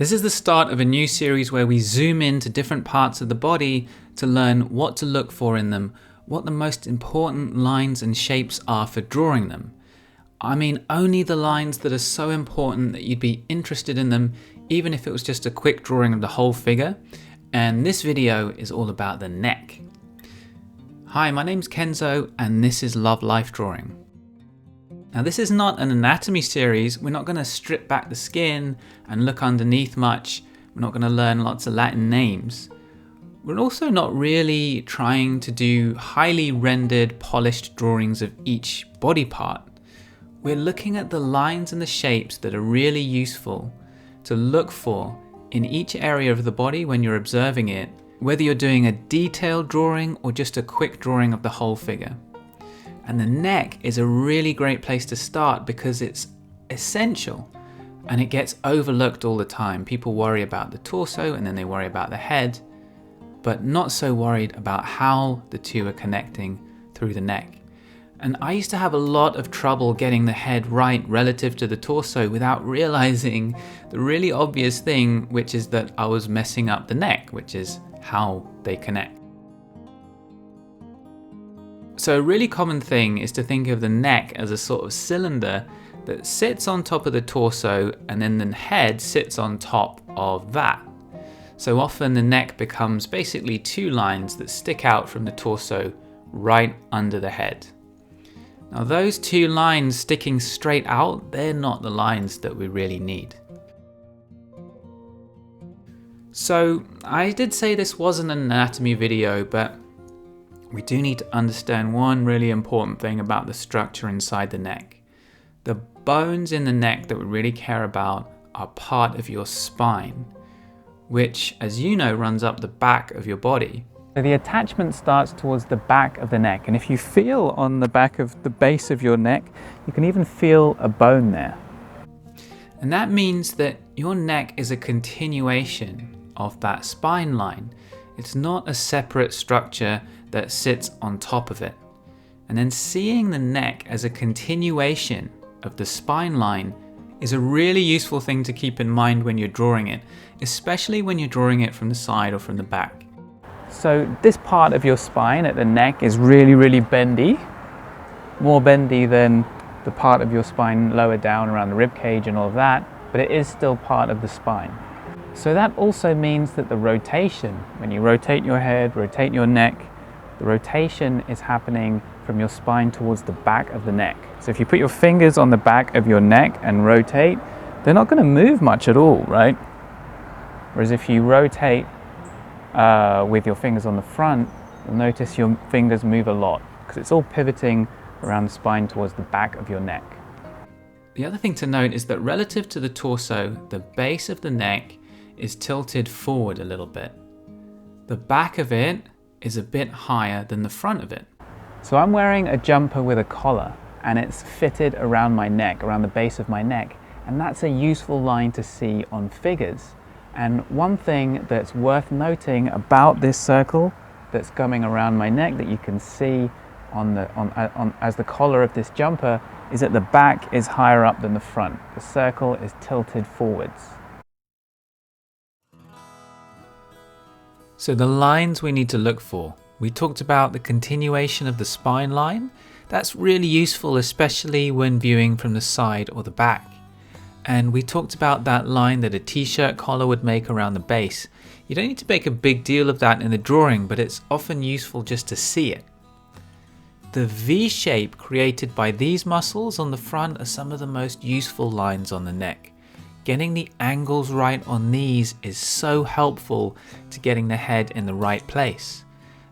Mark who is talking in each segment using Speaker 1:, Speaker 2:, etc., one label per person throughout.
Speaker 1: This is the start of a new series where we zoom into different parts of the body to learn what to look for in them, what the most important lines and shapes are for drawing them. I mean, only the lines that are so important that you'd be interested in them, even if it was just a quick drawing of the whole figure. And this video is all about the neck. Hi, my name's Kenzo, and this is Love Life Drawing. Now, this is not an anatomy series. We're not going to strip back the skin and look underneath much. We're not going to learn lots of Latin names. We're also not really trying to do highly rendered, polished drawings of each body part. We're looking at the lines and the shapes that are really useful to look for in each area of the body when you're observing it, whether you're doing a detailed drawing or just a quick drawing of the whole figure. And the neck is a really great place to start because it's essential and it gets overlooked all the time. People worry about the torso and then they worry about the head, but not so worried about how the two are connecting through the neck. And I used to have a lot of trouble getting the head right relative to the torso without realizing the really obvious thing, which is that I was messing up the neck, which is how they connect. So a really common thing is to think of the neck as a sort of cylinder that sits on top of the torso, and then the head sits on top of that. So often the neck becomes basically two lines that stick out from the torso right under the head. Now those two lines sticking straight out, they're not the lines that we really need. So I did say this wasn't an anatomy video, but we do need to understand one really important thing about the structure inside the neck. The bones in the neck that we really care about are part of your spine, which, as you know, runs up the back of your body. So the attachment starts towards the back of the neck, and if you feel on the back of the base of your neck, you can even feel a bone there. And that means that your neck is a continuation of that spine line. It's not a separate structure that sits on top of it. And then seeing the neck as a continuation of the spine line is a really useful thing to keep in mind when you're drawing it, especially when you're drawing it from the side or from the back. So this part of your spine at the neck is really bendy, more bendy than the part of your spine lower down around the rib cage and all of that, but it is still part of the spine. So that also means that the rotation, when you rotate your head, rotate your neck, the rotation is happening from your spine towards the back of the neck. So if you put your fingers on the back of your neck and rotate, they're not going to move much at all, right? Whereas if you rotate with your fingers on the front, you'll notice your fingers move a lot because it's all pivoting around the spine towards the back of your neck. The other thing to note is that relative to the torso, the base of the neck is tilted forward a little bit. The back of it is a bit higher than the front of it. So I'm wearing a jumper with a collar and it's fitted around my neck, around the base of my neck, and that's a useful line to see on figures. And one thing that's worth noting about this circle that's coming around my neck that you can see as the collar of this jumper is that the back is higher up than the front. The circle is tilted forwards. So the lines we need to look for. We talked about the continuation of the spine line. That's really useful, especially when viewing from the side or the back. And we talked about that line that a t-shirt collar would make around the base. You don't need to make a big deal of that in the drawing, but it's often useful just to see it. The V shape created by these muscles on the front are some of the most useful lines on the neck. Getting the angles right on these is so helpful to getting the head in the right place.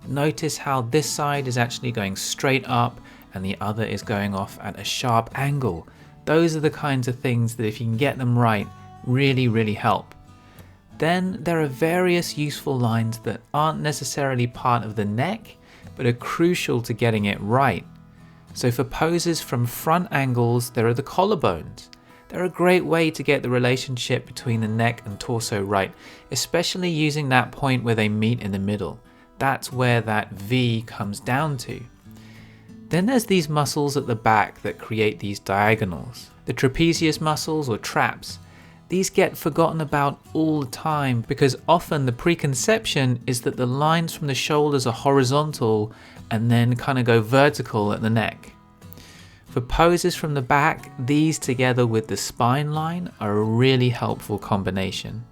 Speaker 1: Notice how this side is actually going straight up and the other is going off at a sharp angle. Those are the kinds of things that if you can get them right, really help. Then there are various useful lines that aren't necessarily part of the neck, but are crucial to getting it right. So for poses from front angles, there are the collarbones. They're a great way to get the relationship between the neck and torso right, especially using that point where they meet in the middle. That's where that V comes down to. Then there's these muscles at the back that create these diagonals. The trapezius muscles or traps. these get forgotten about all the time because often the preconception is that the lines from the shoulders are horizontal and then kind of go vertical at the neck. For poses from the back, these together with the spine line are a really helpful combination.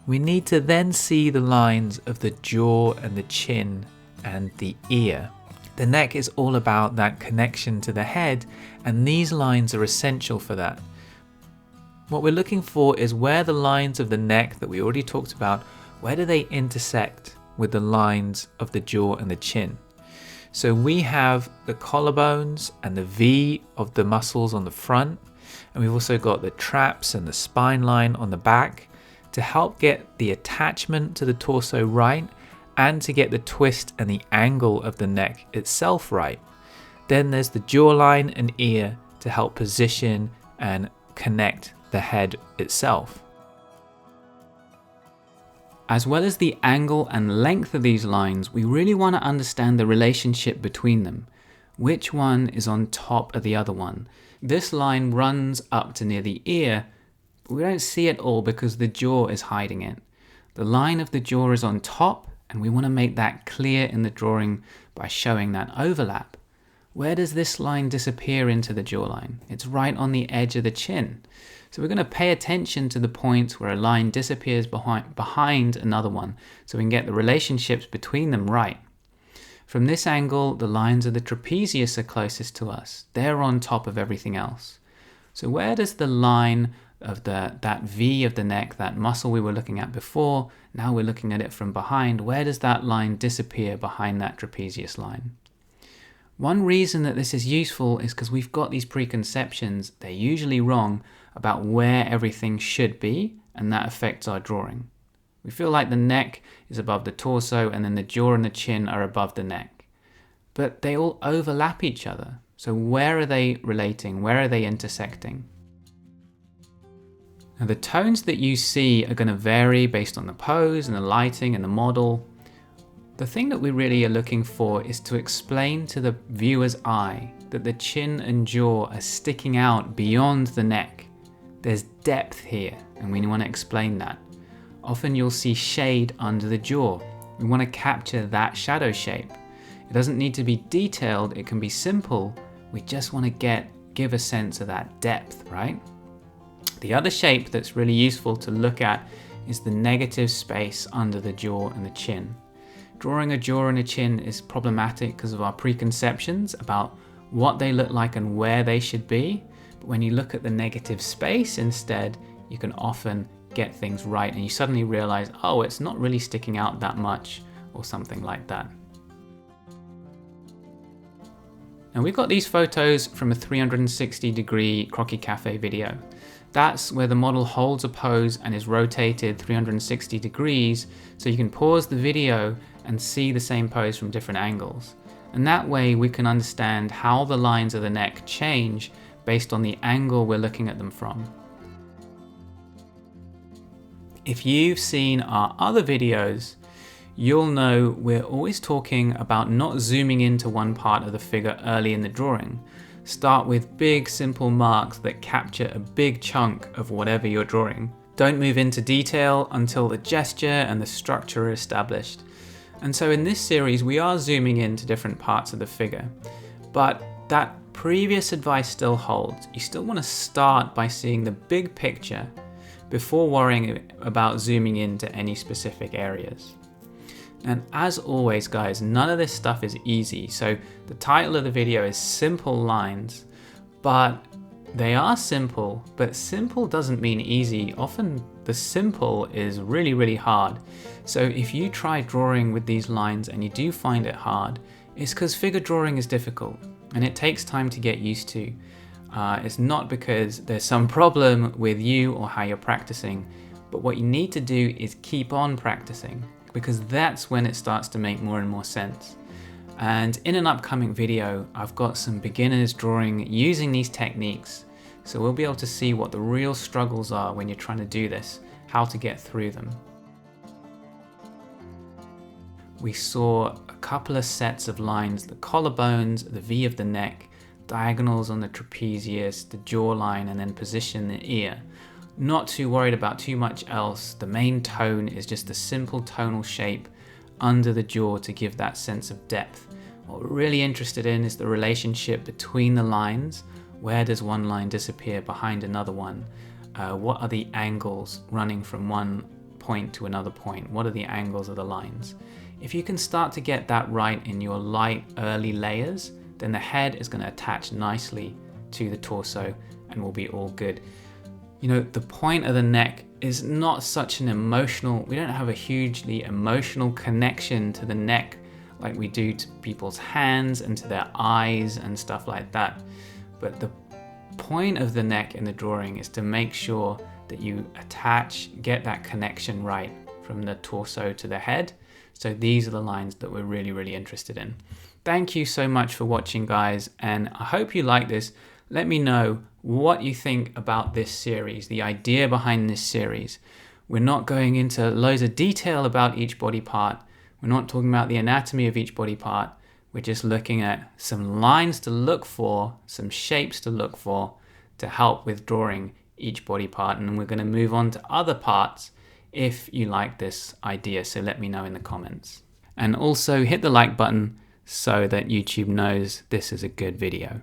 Speaker 1: We need to then see the lines of the jaw and the chin and the ear. The neck is all about that connection to the head, and these lines are essential for that. What we're looking for is where the lines of the neck that we already talked about, where do they intersect with the lines of the jaw and the chin? So we have the collarbones and the V of the muscles on the front, and we've also got the traps and the spine line on the back to help get the attachment to the torso right and to get the twist and the angle of the neck itself right. Then there's the jawline and ear to help position and connect the head itself. As well as the angle and length of these lines, we really want to understand the relationship between them. Which one is on top of the other one? This line runs up to near the ear, but we don't see it all because the jaw is hiding it. The line of the jaw is on top, and we want to make that clear in the drawing by showing that overlap. Where does this line disappear into the jawline? It's right on the edge of the chin. So we're going to pay attention to the points where a line disappears behind another one so we can get the relationships between them right. From this angle, the lines of the trapezius are closest to us. They're on top of everything else. So where does the line of that V of the neck, that muscle we were looking at before, now we're looking at it from behind, where does that line disappear behind that trapezius line? One reason that this is useful is because we've got these preconceptions, they're usually wrong, about where everything should be, and that affects our drawing. We feel like the neck is above the torso and then the jaw and the chin are above the neck. But they all overlap each other. So where are they relating? Where are they intersecting? Now the tones that you see are going to vary based on the pose and the lighting and the model. The thing that we really are looking for is to explain to the viewer's eye that the chin and jaw are sticking out beyond the neck. There's depth here, and we want to explain that. Often you'll see shade under the jaw. We want to capture that shadow shape. It doesn't need to be detailed, it can be simple. We just want to give a sense of that depth, right? The other shape that's really useful to look at is the negative space under the jaw and the chin. Drawing a jaw and a chin is problematic because of our preconceptions about what they look like and where they should be. But when you look at the negative space instead, you can often get things right and you suddenly realize, oh, it's not really sticking out that much or something like that. Now we've got these photos from a 360-degree Croquis Cafe video. That's where the model holds a pose and is rotated 360 degrees, so you can pause the video and see the same pose from different angles. And that way we can understand how the lines of the neck change based on the angle we're looking at them from. If you've seen our other videos, you'll know we're always talking about not zooming into one part of the figure early in the drawing. Start with big, simple marks that capture a big chunk of whatever you're drawing. Don't move into detail until the gesture and the structure are established. And so in this series, we are zooming into different parts of the figure, but that previous advice still holds. You still want to start by seeing the big picture before worrying about zooming into any specific areas. And as always, guys, none of this stuff is easy. So the title of the video is Simple Lines, but they are simple, but simple doesn't mean easy. Often the simple is really, really hard. So if you try drawing with these lines and you do find it hard, it's because figure drawing is difficult and it takes time to get used to. It's not because there's some problem with you or how you're practicing, but what you need to do is keep on practicing, because that's when it starts to make more and more sense. And in an upcoming video, I've got some beginners drawing using these techniques. So we'll be able to see what the real struggles are when you're trying to do this, how to get through them. We saw a couple of sets of lines, the collarbones, the V of the neck, diagonals on the trapezius, the jawline, and then position the ear. not too worried about too much else. The main tone is just a simple tonal shape under the jaw to give that sense of depth. What we're really interested in is the relationship between the lines. Where does one line disappear behind another one? What are the angles running from one point to another point? What are the angles of the lines? If you can start to get that right in your light early layers, then the head is going to attach nicely to the torso and will be all good. You know, the point of the neck is not such an emotional, we don't have a hugely emotional connection to the neck like we do to people's hands and to their eyes and stuff like that. But the point of the neck in the drawing is to make sure that you get that connection right from the torso to the head. So these are the lines that we're really interested in. Thank you so much for watching, guys, and I hope you like this. Let me know what you think about this series, the idea behind this series. We're not going into loads of detail about each body part. We're not talking about the anatomy of each body part. We're just looking at some lines to look for, some shapes to look for to help with drawing each body part. And we're going to move on to other parts if you like this idea. So let me know in the comments. And also hit the like button so that YouTube knows this is a good video.